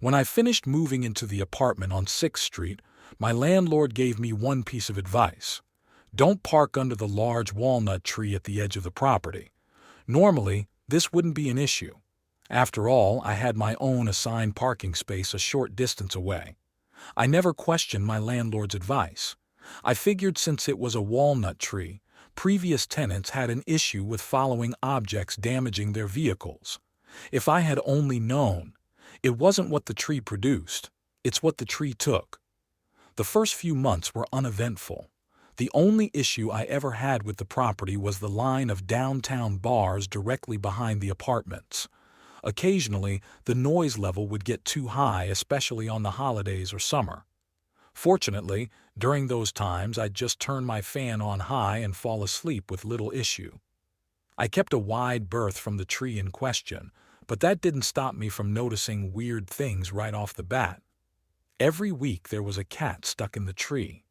When I finished moving into the apartment on 6th Street, my landlord gave me one piece of advice. Don't park under the large walnut tree at the edge of the property. Normally, this wouldn't be an issue. After all, I had my own assigned parking space a short distance away. I never questioned my landlord's advice. I figured since it was a walnut tree, previous tenants had an issue with following objects damaging their vehicles. If I had only known, it wasn't what the tree produced, it's what the tree took. The first few months were uneventful. The only issue I ever had with the property was the line of downtown bars directly behind the apartments. Occasionally, the noise level would get too high, especially on the holidays or summer. Fortunately, during those times I'd just turn my fan on high and fall asleep with little issue. I kept a wide berth from the tree in question, but that didn't stop me from noticing weird things right off the bat. Every week there was a cat stuck in the tree.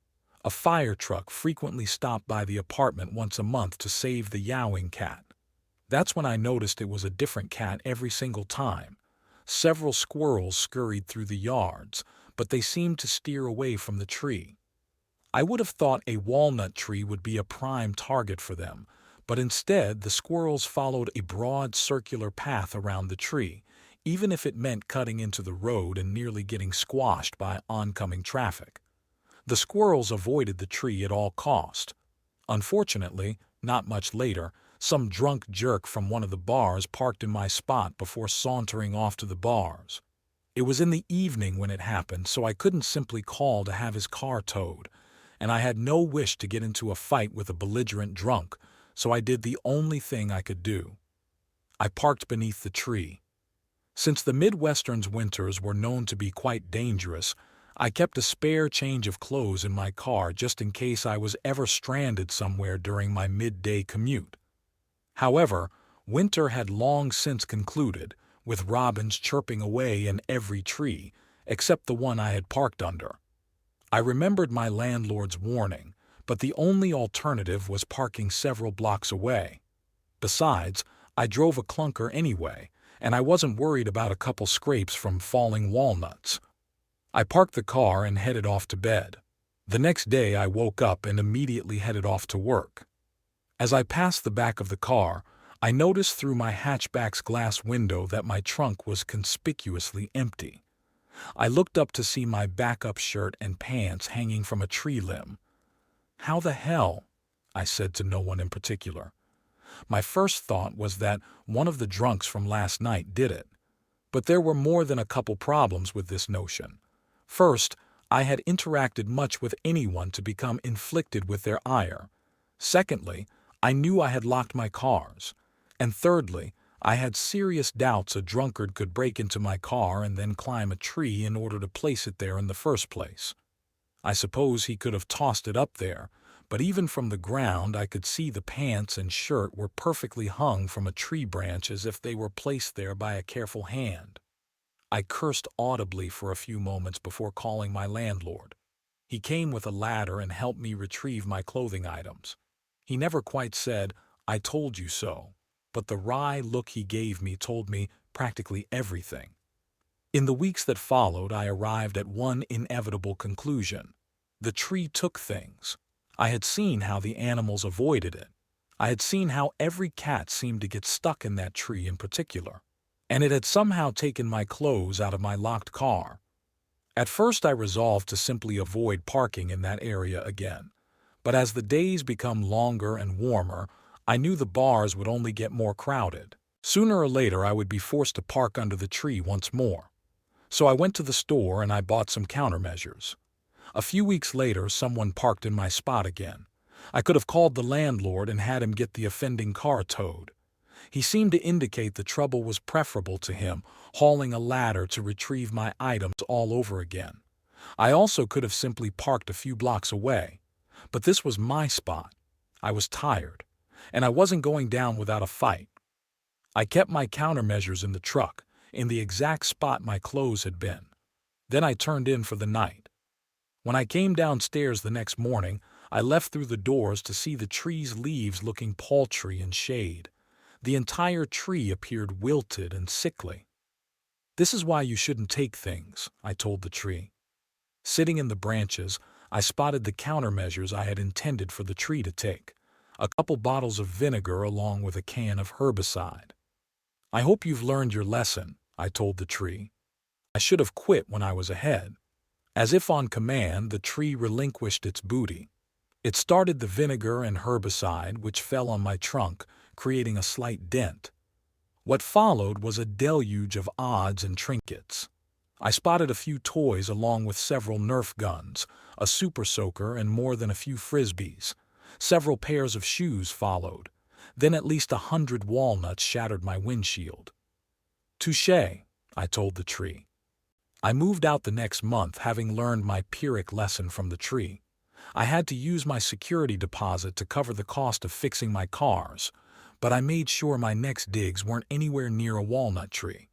A fire truck frequently stopped by the apartment once a month to save the yowling cat. That's when I noticed it was a different cat every single time. Several squirrels scurried through the yards, but they seemed to steer away from the tree. I would have thought a walnut tree would be a prime target for them, but instead the squirrels followed a broad circular path around the tree, even if it meant cutting into the road and nearly getting squashed by oncoming traffic. The squirrels avoided the tree at all cost. Unfortunately, not much later, some drunk jerk from one of the bars parked in my spot before sauntering off to the bars. It was in the evening when it happened, so I couldn't simply call to have his car towed, and I had no wish to get into a fight with a belligerent drunk, so I did the only thing I could do. I parked beneath the tree. Since the Midwestern's winters were known to be quite dangerous, I kept a spare change of clothes in my car just in case I was ever stranded somewhere during my midday commute. However, winter had long since concluded, with robins chirping away in every tree, except the one I had parked under. I remembered my landlord's warning, but the only alternative was parking several blocks away. Besides, I drove a clunker anyway, and I wasn't worried about a couple scrapes from falling walnuts. I parked the car and headed off to bed. The next day I woke up and immediately headed off to work. As I passed the back of the car, I noticed through my hatchback's glass window that my trunk was conspicuously empty. I looked up to see my backup shirt and pants hanging from a tree limb. "How the hell?" I said to no one in particular. My first thought was that one of the drunks from last night did it. But there were more than a couple problems with this notion. First, I had interacted much with anyone to become inflicted with their ire. Secondly, I knew I had locked my cars. And thirdly, I had serious doubts a drunkard could break into my car and then climb a tree in order to place it there in the first place. I suppose he could have tossed it up there, but even from the ground I could see the pants and shirt were perfectly hung from a tree branch as if they were placed there by a careful hand. I cursed audibly for a few moments before calling my landlord. He came with a ladder and helped me retrieve my clothing items. He never quite said, "I told you so," but the wry look he gave me told me practically everything. In the weeks that followed, I arrived at one inevitable conclusion. The tree took things. I had seen how the animals avoided it. I had seen how every cat seemed to get stuck in that tree in particular. And it had somehow taken my clothes out of my locked car. At first I resolved to simply avoid parking in that area again. But as the days become longer and warmer, I knew the bars would only get more crowded. Sooner or later I would be forced to park under the tree once more. So I went to the store and I bought some countermeasures. A few weeks later, someone parked in my spot again. I could have called the landlord and had him get the offending car towed. He seemed to indicate the trouble was preferable to him, hauling a ladder to retrieve my items all over again. I also could have simply parked a few blocks away. But this was my spot. I was tired, and I wasn't going down without a fight. I kept my countermeasures in the truck, in the exact spot my clothes had been. Then I turned in for the night. When I came downstairs the next morning, I left through the doors to see the tree's leaves looking paltry in shade. The entire tree appeared wilted and sickly. This is why you shouldn't take things, I told the tree. Sitting in the branches, I spotted the countermeasures I had intended for the tree to take. A couple bottles of vinegar along with a can of herbicide. I hope you've learned your lesson, I told the tree. I should have quit when I was ahead. As if on command, the tree relinquished its booty. It started the vinegar and herbicide, which fell on my trunk, creating a slight dent. What followed was a deluge of odds and trinkets. I spotted a few toys along with several Nerf guns, a super soaker, and more than a few frisbees. Several pairs of shoes followed. Then at least 100 walnuts shattered my windshield. Touché, I told the tree. I moved out the next month, having learned my Pyrrhic lesson from the tree. I had to use my security deposit to cover the cost of fixing my cars, but I made sure my next digs weren't anywhere near a walnut tree.